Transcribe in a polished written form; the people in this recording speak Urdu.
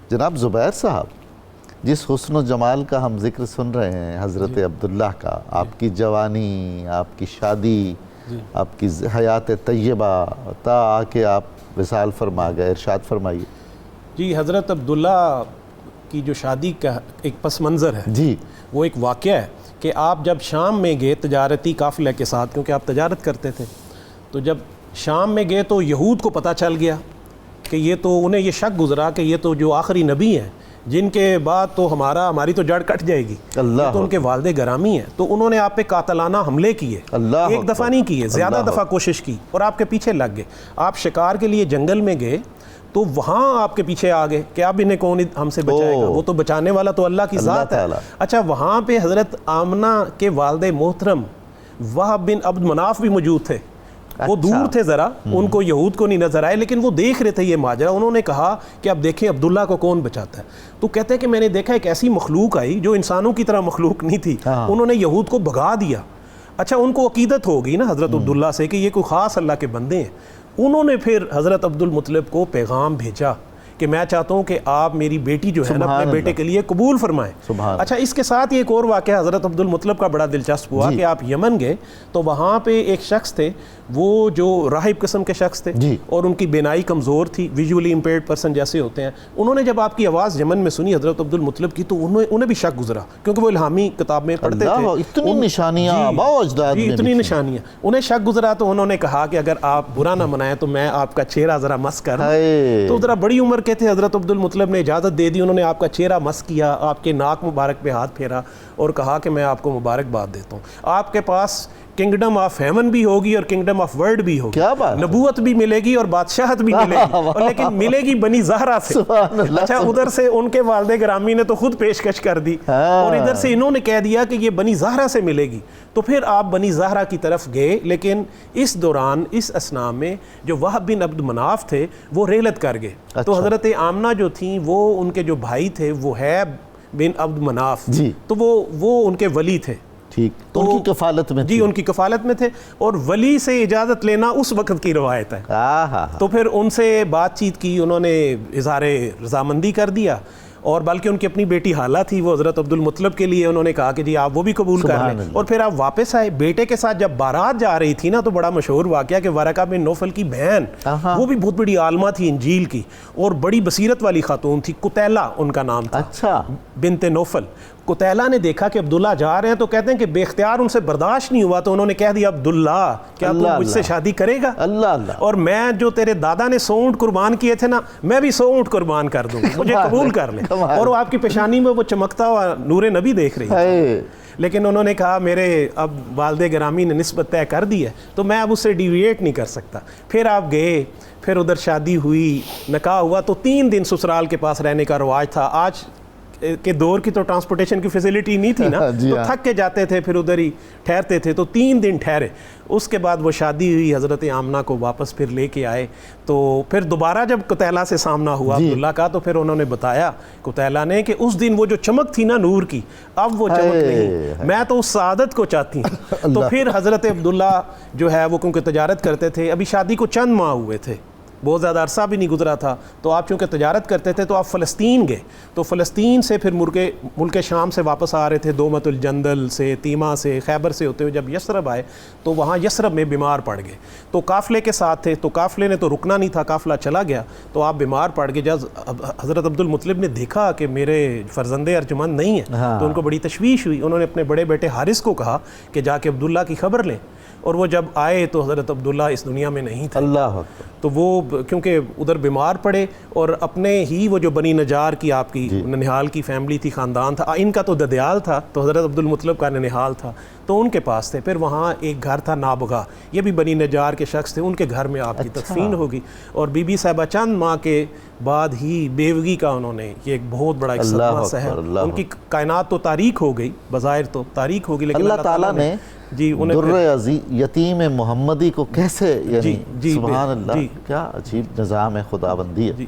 جناب زبیر صاحب، جس حسن و جمال کا ہم ذکر سن رہے ہیں حضرت عبداللہ کا، آپ کی جوانی، آپ کی شادی، آپ کی حیات طیبہ تا آ کے آپ وصال فرما گئے، ارشاد فرمائیے۔ جی، حضرت عبداللہ کی جو شادی کا ایک پس منظر ہے جی، وہ ایک واقعہ ہے کہ آپ جب شام میں گئے تجارتی قافلے کے ساتھ، کیونکہ آپ تجارت کرتے تھے، تو جب شام میں گئے تو یہود کو پتہ چل گیا کہ یہ تو انہیں یہ شک گزرا کہ یہ تو جو آخری نبی ہیں جن کے بعد تو ہماری تو جڑ کٹ جائے گی، یہ تو ان کے والد گرامی ہیں، تو انہوں نے آپ پہ قاتلانہ حملے کیے، ایک دفعہ نہیں کیے، زیادہ دفعہ کوشش کی اور آپ کے پیچھے لگ گئے۔ آپ شکار کے لیے جنگل میں گئے تو وہاں آپ کے پیچھے آ گئے کہ اب انہیں کون ہم سے بچائے گا، وہ تو بچانے والا تو اللہ کی ذات ہے۔ اچھا، وہاں پہ حضرت آمنہ کے والد محترم وہب بن عبد مناف بھی موجود تھے، وہ دور تھے ذرا، ان کو یہود کو نہیں نظر آئے، لیکن وہ دیکھ رہے تھے یہ ماجرا۔ انہوں نے کہا کہ اب دیکھیں عبداللہ کو کون بچاتا ہے، تو کہتے ہیں کہ میں نے دیکھا ایک ایسی مخلوق آئی جو انسانوں کی طرح مخلوق نہیں تھی، انہوں نے یہود کو بھگا دیا۔ اچھا، ان کو عقیدت ہوگی نا حضرت عبداللہ سے کہ یہ کوئی خاص اللہ کے بندے ہیں، انہوں نے پھر حضرت عبد المطلب کو پیغام بھیجا کہ میں چاہتا ہوں کہ آپ میری بیٹی جو ہے نا اپنے بیٹے کے لیے قبول فرمائیں۔ اچھا، اس کے ساتھ یہ ایک اور واقعہ حضرت عبد المطلب کا بڑا دلچسپ ہوا کہ آپ یمن گئے تو وہاں پہ ایک شخص تھے، وہ جو راہب قسم کے شخص تھے اور ان کی بینائی کمزور تھی، ویژولی امپیئرڈ پرسن جیسے ہوتے ہیں۔ انہوں نے جب آپ کی آواز یمن میں سنی حضرت عبد المطلب کی تو انہیں بھی شک گزرا، کیونکہ وہ الہامی کتاب میں پڑھتے تھے، اتنی نشانیاں، اتنی نشانیاں، انہیں شک گزرا، تو انہوں نے کہا کہ اگر آپ برا نہ منائیں تو میں آپ کا چہرہ ذرا مس کر دوں۔ تو ذرا بڑی عمر کے تھے حضرت عبد المطلب نے اجازت دے دی، انہوں نے آپ کا چہرہ مس کیا، آپ کے ناک مبارک پہ ہاتھ پھیرا اور کہا کہ میں آپ کو مبارکباد دیتا ہوں، آپ کے پاس کنگڈم آف ہیون بھی ہوگی اور کنگڈم آف ورلڈ بھی ہوگی، نبوت بھی ملے گی اور بادشاہت بھی ملے گی، لیکن ملے گی بنی زہرا سے۔ اچھا، ادھر سے ان کے والد گرامی نے تو خود پیشکش کر دی اور ادھر سے انہوں نے کہہ دیا کہ یہ بنی زہرا سے ملے گی، تو پھر آپ بنی زہرا کی طرف گئے۔ لیکن اس دوران، اس اثناء میں جو وہب بن عبد مناف تھے وہ ریلت کر گئے، تو حضرت آمنہ جو تھیں وہ ان کے جو بھائی تھے وہ ہے بن عبد مناف، تو وہ ان کے ولی تھے، تو ان کی کفالت میں، جی ان کی کفالت میں تھے، اور ولی سے اجازت لینا اس وقت کی روایت ہے۔ تو پھر ان سے بات چیت کی، انہوں نے اظہار رضامندی کر دیا، اور بلکہ ان کی اپنی بیٹی حالہ تھی، وہ حضرت عبد المطلب کے لیے انہوں نے کہا کہ جی آپ وہ بھی قبول کر لیں، اور پھر آپ واپس آئے۔ بیٹے کے ساتھ جب بارات جا رہی تھی نا تو بڑا مشہور واقعہ کہ ورقہ بن نوفل کی بہن، وہ بھی بہت بڑی عالمہ تھی انجیل کی اور بڑی بصیرت والی خاتون تھی، قتیلہ ان کا نام تھا، بنت نوفل۔ قتیلہ نے دیکھا کہ عبداللہ جا رہے ہیں تو کہتے ہیں کہ بے اختیار ان سے برداشت نہیں ہوا، تو انہوں نے کہہ دیا عبداللہ کیا تو مجھ سے شادی کرے گا؟ اور میں جو تیرے دادا نے 100 اونٹ قربان کیے تھے نا، میں بھی 100 اونٹ قربان کر دوں، مجھے قبول کر لیں۔ اور وہ آپ کی پیشانی میں وہ چمکتا ہوا نور نبی دیکھ رہی تھی، لیکن انہوں نے کہا میرے اب والد گرامی نے نسبت طے کر دی ہے تو میں اب اس سے ڈیویٹ نہیں کر سکتا۔ پھر آپ گئے، پھر ادھر شادی ہوئی، نکاح ہوا، تو 3 دن سسرال کے پاس رہنے کا رواج تھا۔ آج کے دور کی تو ٹرانسپورٹیشن کی فیسلٹی نہیں تھی نا، تو تھک کے جاتے تھے، پھر ادھر ہی ٹھہرتے تھے، تو 3 دن ٹھہرے۔ اس کے بعد وہ شادی ہوئی، حضرت آمنہ کو واپس پھر لے کے آئے، تو پھر دوبارہ جب قتیلہ سے سامنا ہوا عبداللہ کا، تو پھر انہوں نے بتایا قتیلہ نے کہ اس دن وہ جو چمک تھی نا نور کی، اب وہ چمک نہیں، میں تو اس سعادت کو چاہتی ہوں۔ تو پھر حضرت عبداللہ جو ہے وہ کیونکہ تجارت کرتے تھے، ابھی شادی کو چند ماہ ہوئے تھے، بہت زیادہ عرصہ بھی نہیں گزرا تھا، تو آپ چونکہ تجارت کرتے تھے تو آپ فلسطین گئے، تو فلسطین سے پھر ملک شام سے واپس آ رہے تھے، دومت الجندل سے، تیمہ سے، خیبر سے ہوتے ہوئے جب یثرب آئے تو وہاں یثرب میں بیمار پڑ گئے، تو قافلے کے ساتھ تھے، تو قافلے نے تو رکنا نہیں تھا، قافلہ چلا گیا، تو آپ بیمار پڑ گئے۔ جب حضرت عبد المطلب نے دیکھا کہ میرے فرزند ارجمند نہیں ہیں تو ان کو بڑی تشویش ہوئی، انہوں نے اپنے بڑے بیٹے حارث کو کہا کہ جا کے عبداللہ کی خبر لیں، اور وہ جب آئے تو حضرت عبداللہ اس دنیا میں نہیں تھے۔ تو وہ کیونکہ ادھر بیمار پڑے، اور اپنے ہی وہ جو بنی نجار کی آپ کی ننہال کی فیملی تھی، خاندان تھا، ان کا تو ددیال تھا، تو حضرت عبد المطلب کا ننہال تھا، تو ان کے پاس تھے۔ پھر وہاں ایک گھر تھا نابغہ، یہ بھی بنی نجار کے شخص تھے، ان کے گھر میں آپ کی تدفین ہوگی، اور بی بی صاحبہ چند ماہ کے بعد ہی بیوگی کا انہوں نے یہ ایک بہت بڑا ایک صدمہ سہا۔ ان کی کائنات تو تاریک ہو گئی، بظاہر تو تاریک ہوگی، لیکن اللہ تعالیٰ نے در یتیم محمدی کو کیسے، یعنی سبحان اللہ، کیا عجیب نظام ہے خدا بندی ہے۔